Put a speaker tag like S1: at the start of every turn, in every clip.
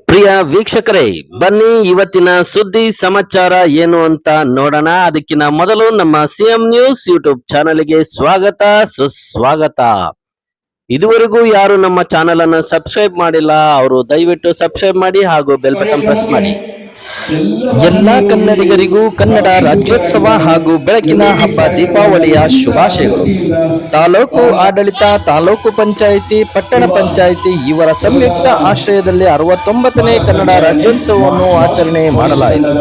S1: ಪ್ರಿಯ ವೀಕ್ಷಕರೇ, ಬನ್ನಿ ಇವತ್ತಿನ ಸುದ್ದಿ ಸಮಾಚಾರ ಏನು ಅಂತ ನೋಡೋಣ. ಅದಕ್ಕಿಂತ ಮೊದಲು ನಮ್ಮ ಸಿಎಂ ನ್ಯೂಸ್ ಯೂಟ್ಯೂಬ್ ಚಾನಲ್ಗೆ ಸ್ವಾಗತ ಸುಸ್ವಾಗತ. ಇದುವರೆಗೂ ಯಾರು ನಮ್ಮ ಚಾನಲ್ ಅನ್ನು ಸಬ್ಸ್ಕ್ರೈಬ್ ಮಾಡಿಲ್ಲ ಅವರು ದಯವಿಟ್ಟು ಸಬ್ಸ್ಕ್ರೈಬ್ ಮಾಡಿ ಹಾಗೂ ಬೆಲ್ ಬಟನ್ ಪ್ರೆಸ್ ಮಾಡಿ.
S2: ಎಲ್ಲ ಕನ್ನಡಿಗರಿಗೂ ಕನ್ನಡ ರಾಜ್ಯೋತ್ಸವ ಹಾಗೂ ಬೆಳಕಿನ ಹಬ್ಬ ದೀಪಾವಳಿಯ ಶುಭಾಶಯಗಳು. ತಾಲೂಕು ಆಡಳಿತ, ತಾಲೂಕು ಪಂಚಾಯಿತಿ, ಪಟ್ಟಣ ಪಂಚಾಯಿತಿ ಇವರ ಸಂಯುಕ್ತ ಆಶ್ರಯದಲ್ಲಿ 69ನೇ ಕನ್ನಡ ರಾಜ್ಯೋತ್ಸವವನ್ನು ಆಚರಣೆ ಮಾಡಲಾಯಿತು.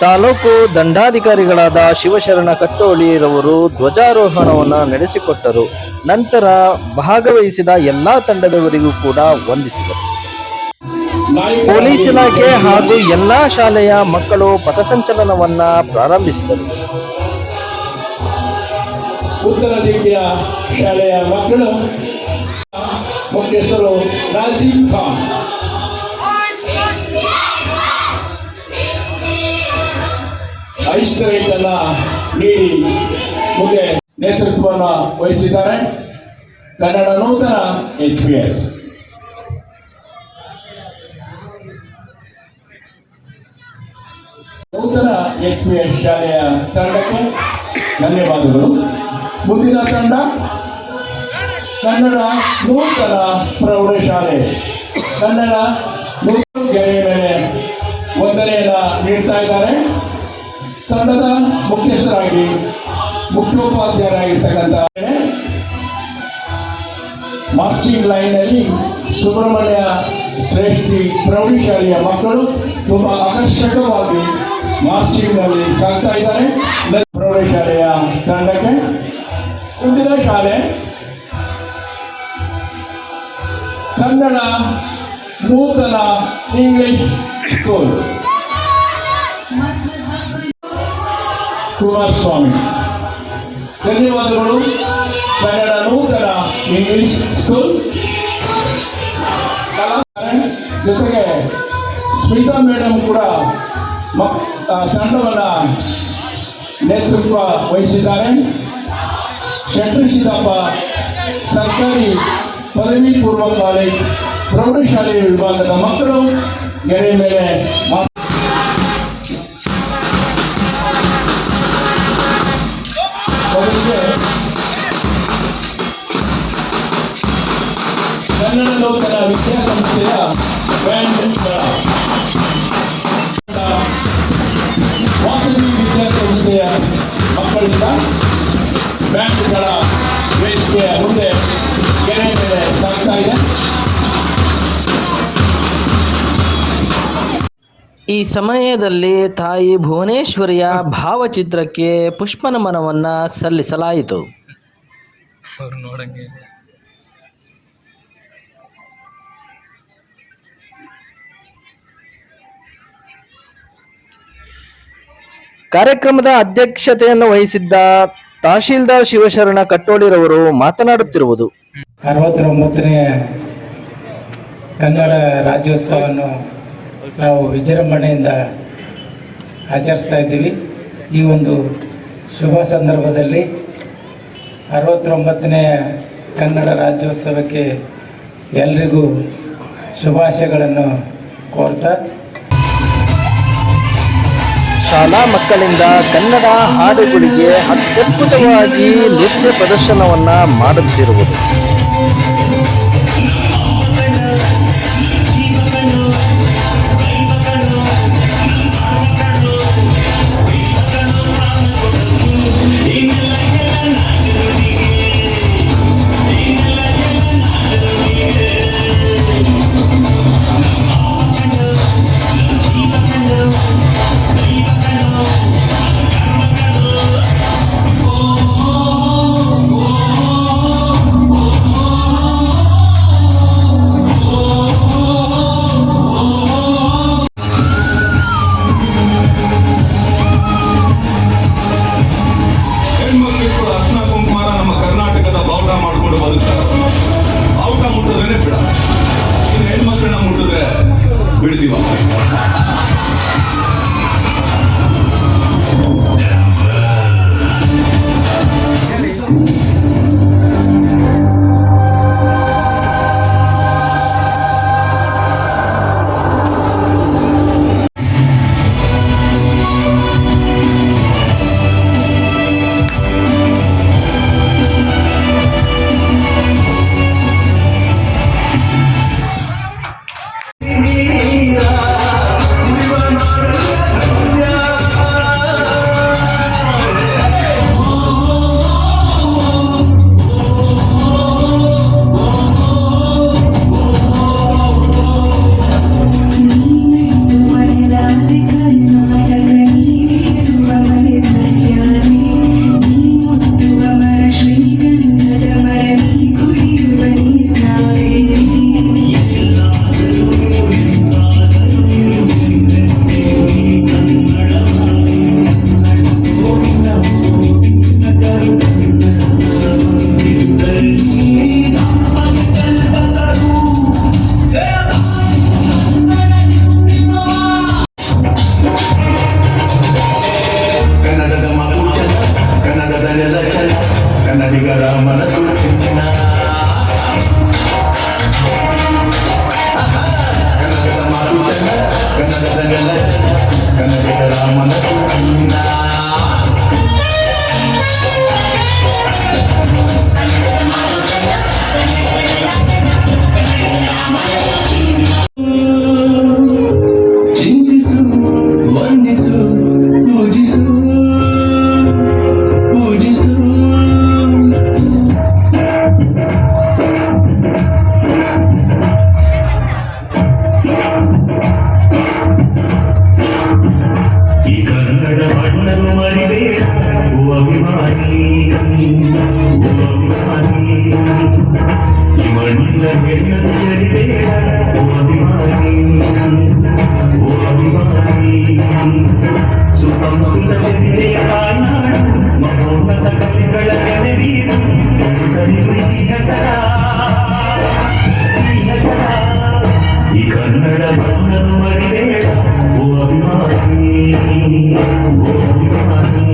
S2: ತಾಲೂಕು ದಂಡಾಧಿಕಾರಿಗಳಾದ ಶಿವಶರಣ ಕಟ್ಟೋಳಿರವರು ಧ್ವಜಾರೋಹಣವನ್ನು ನಡೆಸಿಕೊಟ್ಟರು. ನಂತರ ಭಾಗವಹಿಸಿದ ಎಲ್ಲಾ ತಂಡದವರಿಗೂ ಕೂಡ ವಂದಿಸಿದರು. ಪೊಲೀಸ್ ಇಲಾಖೆ ಹಾಗೂ ಎಲ್ಲಾ ಶಾಲೆಯ ಮಕ್ಕಳು ಪಥಸಂಚಲನವನ್ನ ಪ್ರಾರಂಭಿಸಿದರು.
S3: ಉತ್ತರ ದಿಕ್ಕಿನ ಶಾಲೆಯ ಮಕ್ಕಳು ಮುಖ್ಯಸ್ಥರು ನಾಸಿಫ್ ಖಾನ್, ಐಶ್ವರ್ಯತನ ನೀಡಿ ಮುಂದೆ ನೇತೃತ್ವವನ್ನು ವಹಿಸಿದ್ದಾರೆ. ಕನ್ನಡ ನೂತನ HPS ಶಾಲೆಯ ತಂಡಕ್ಕೆ ಧನ್ಯವಾದಗಳು. ಮುಂದಿನ ತಂಡ ಕನ್ನಡ ನೂತನ ಪ್ರೌಢಶಾಲೆ, ಕನ್ನಡ ನೂತನ ಗೆರೆಯ ಮೇಲೆ ವಂದನೆಯನ್ನ ನೀಡ್ತಾ ಇದ್ದಾರೆ. ತಂಡದ ಮುಖ್ಯಸ್ಥರಾಗಿ ಮುಖ್ಯೋಪಾಧ್ಯಾಯರಾಗಿರ್ತಕ್ಕಂಥ ಮಾಸ್ಟಿಂಗ್ ಲೈನ್ನಲ್ಲಿ ಸುಬ್ರಹ್ಮಣ್ಯ ಶ್ರೇಷ್ಠಿ ಪ್ರೌಢಶಾಲೆಯ ಮಕ್ಕಳು ತುಂಬಾ ಆಕರ್ಷಕವಾಗಿ ಮಾಸ್ಟಿಂಗ್ನಲ್ಲಿ ಸಾಗ್ತಾ ಇದ್ದಾರೆ. ಪ್ರೌಢಶಾಲೆಯ ತಂಡಕ್ಕೆ ಮುಂದಿನ ಶಾಲೆ ಕನ್ನಡ ನೂತನ ಇಂಗ್ಲಿಷ್ ಸ್ಕೂಲ್, ಕುಮಾರಸ್ವಾಮಿ. ಧನ್ಯವಾದಗಳು. ಕನ್ನಡ ನೂತನ ಇಂಗ್ಲಿಷ್ ಸ್ಕೂಲ್ ಜೊತೆಗೆ ಸ್ಮಿತಾ ಮೇಡಮ್ ಕೂಡ ತಂಡವನ್ನ ನೇತೃತ್ವ ವಹಿಸಿದ್ದಾರೆ. ಶೆಟ್ಟಿ ಸಿದ್ದಪ್ಪ ಸರ್ಕಾರಿ ಪದವಿ ಪೂರ್ವ ಕಾಲೇಜ್ ಪ್ರೌಢಶಾಲೆ ವಿಭಾಗದ ಮಕ್ಕಳು ಗೆರೆ ಮೇಲೆ ಕನ್ನಡ ನೂತನ ವಿದ್ಯಾಸಂಸ್ಥೆಯ ವಾಸವಿ ವಿದ್ಯಾಸಂಸ್ಥೆಯ ಮಕ್ಕಳಿಂದ ಬ್ಯಾಂಕ್ಗಳ ವೇದಿಕೆಯ ಮುಂದೆ ಕೆರೆ ಮೇಲೆ ಸಾಗ್ತಾ ಇದೆ.
S2: ಈ ಸಮಯದಲ್ಲಿ ತಾಯಿ ಭುವನೇಶ್ವರಿಯ ಭಾವಚಿತ್ರಕ್ಕೆ ಪುಷ್ಪನಮನವನ್ನ ಸಲ್ಲಿಸಲಾಯಿತು. ಕಾರ್ಯಕ್ರಮದ ಅಧ್ಯಕ್ಷತೆಯನ್ನು ವಹಿಸಿದ್ದ ತಹಶೀಲ್ದಾರ್ ಶಿವಶರಣ ಕಟ್ಟೋಳಿರವರು ಮಾತನಾಡುತ್ತಿರುವುದು,
S4: 69ನೇ ಕನ್ನಡ ರಾಜ್ಯೋತ್ಸವವನ್ನು ನಾವು ವಿಜೃಂಭಣೆಯಿಂದ ಆಚರಿಸ್ತಾ ಇದ್ದೀವಿ. ಈ ಒಂದು ಶುಭ ಸಂದರ್ಭದಲ್ಲಿ 69ನೇ ಕನ್ನಡ ರಾಜ್ಯೋತ್ಸವಕ್ಕೆ ಎಲ್ರಿಗೂ ಶುಭಾಶಯಗಳನ್ನು ಕೋರ್ತಾ,
S2: ಶಾಲಾ ಮಕ್ಕಳಿಂದ ಕನ್ನಡ ಹಾಡುಗಳಿಗೆ ಅತ್ಯದ್ಭುತವಾಗಿ ನೃತ್ಯ ಪ್ರದರ್ಶನವನ್ನ ಮಾಡುತ್ತಿರುವುದು,
S5: ಸುಸಂಸ್ಕೃತ ಜನತೆಯ ತಾಯ್ನಾಡು ಮಹೋನ್ನತ ಕಲೆಗಳ ನೆನವೀಡು ಈ ಹೆಸರ ಈ ಕನ್ನಡ ಮಣ್ಣನ್ನು ಮರಿಬೇಡ ಓ ಅಭಿಮಾನಿ ಓ ಅಭಿಮಾನಿ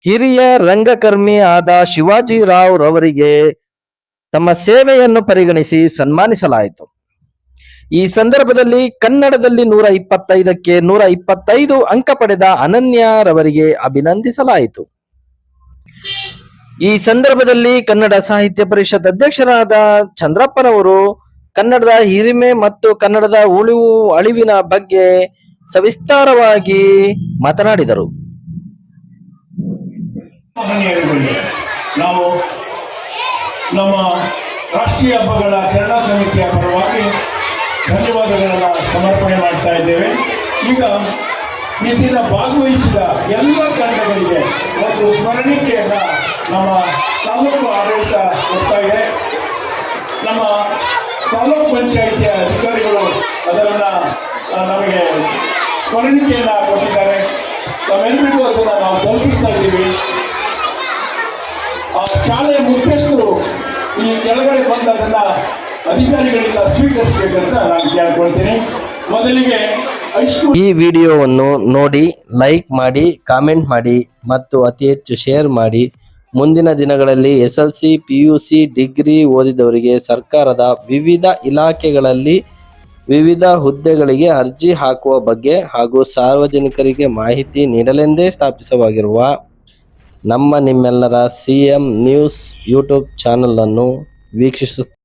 S2: ಹಿರಿಯ ರಂಗಕರ್ಮಿ ಆದ ಶಿವಾಜಿರಾವ್ ರವರಿಗೆ ತಮ್ಮ ಸೇವೆಯನ್ನು ಪರಿಗಣಿಸಿ ಸನ್ಮಾನಿಸಲಾಯಿತು. ಈ ಸಂದರ್ಭದಲ್ಲಿ ಕನ್ನಡದಲ್ಲಿ 125ಕ್ಕೆ 125 ಅಂಕ ಪಡೆದ ಅನನ್ಯ ರವರಿಗೆ ಅಭಿನಂದಿಸಲಾಯಿತು. ಈ ಸಂದರ್ಭದಲ್ಲಿ ಕನ್ನಡ ಸಾಹಿತ್ಯ ಪರಿಷತ್ ಅಧ್ಯಕ್ಷರಾದ ಚಂದ್ರಪ್ಪನವರು ಕನ್ನಡದ ಹಿರಿಮೆ ಮತ್ತು ಕನ್ನಡದ ಅಳಿವಿನ ಬಗ್ಗೆ ಸವಿಸ್ತಾರವಾಗಿ ಮಾತನಾಡಿದರು.
S3: ನಾವು ನಮ್ಮ ರಾಷ್ಟ್ರೀಯ ಹಬ್ಬಗಳ ಚರಣ ಸಮಿತಿಯ ಪರವಾಗಿ ಧನ್ಯವಾದಗಳನ್ನು ಸಮರ್ಪಣೆ ಮಾಡ್ತಾ ಇದ್ದೇವೆ. ಈಗ ಈ ದಿನ ಭಾಗವಹಿಸಿದ ಎಲ್ಲ ತಂಡಗಳಿಗೆ ಒಂದು ಸ್ಮರಣಿಕೆಯನ್ನು ನಮ್ಮ ತಾಲೂಕು ಆಡಳಿತ ಕೊಡ್ತಾ ಇದೆ. ನಮ್ಮ ತಾಲೂಕು ಪಂಚಾಯಿತಿಯ ಅಧಿಕಾರಿಗಳು ಅದನ್ನು ನಮಗೆ ಸ್ಮರಣಿಕೆಯನ್ನು ಕೊಟ್ಟಿದ್ದಾರೆ. ನಾವೆಲ್ಲರಿಗೂ ಅದನ್ನು ನಾವು ತಲುಪಿಸ್ತಾ ಇದ್ದೀವಿ. ಆ ಶಾಲೆಯ ಮುಖ್ಯಸ್ಥರು ಈ ಕೆಳಗಡೆ ಬಂದು ಅದನ್ನ ಅಧಿಕಾರಿಗಳಿಂದ ಸ್ವೀಕರಿಸಬೇಕಂತ ನಾನು ಕೇಳ್ಕೊಳ್ತೀನಿ. ಮೊದಲಿಗೆ
S2: ಈ ವಿಡಿಯೋವನ್ನು ನೋಡಿ ಲೈಕ್ ಮಾಡಿ, ಕಾಮೆಂಟ್ ಮಾಡಿ ಮತ್ತು ಅತಿ ಹೆಚ್ಚು ಶೇರ್ ಮಾಡಿ. ಮುಂದಿನ ದಿನಗಳಲ್ಲಿ SLC, PUC, ಡಿಗ್ರಿ ಓದಿದವರಿಗೆ ಸರ್ಕಾರದ ವಿವಿಧ ಇಲಾಖೆಗಳಲ್ಲಿ ವಿವಿಧ ಹುದ್ದೆಗಳಿಗೆ ಅರ್ಜಿ ಹಾಕುವ ಬಗ್ಗೆ ಹಾಗೂ ಸಾರ್ವಜನಿಕರಿಗೆ ಮಾಹಿತಿ ನೀಡಲೆಂದೇ ಸ್ಥಾಪಿತವಾಗಿರುವ ನಿಮ್ಮೆಲ್ಲರ CM ನ್ಯೂಸ್ ಯೂಟ್ಯೂಬ್ ಚಾನಲ್ ಅನ್ನು ವೀಕ್ಷಿಸುತ್ತಾರೆ.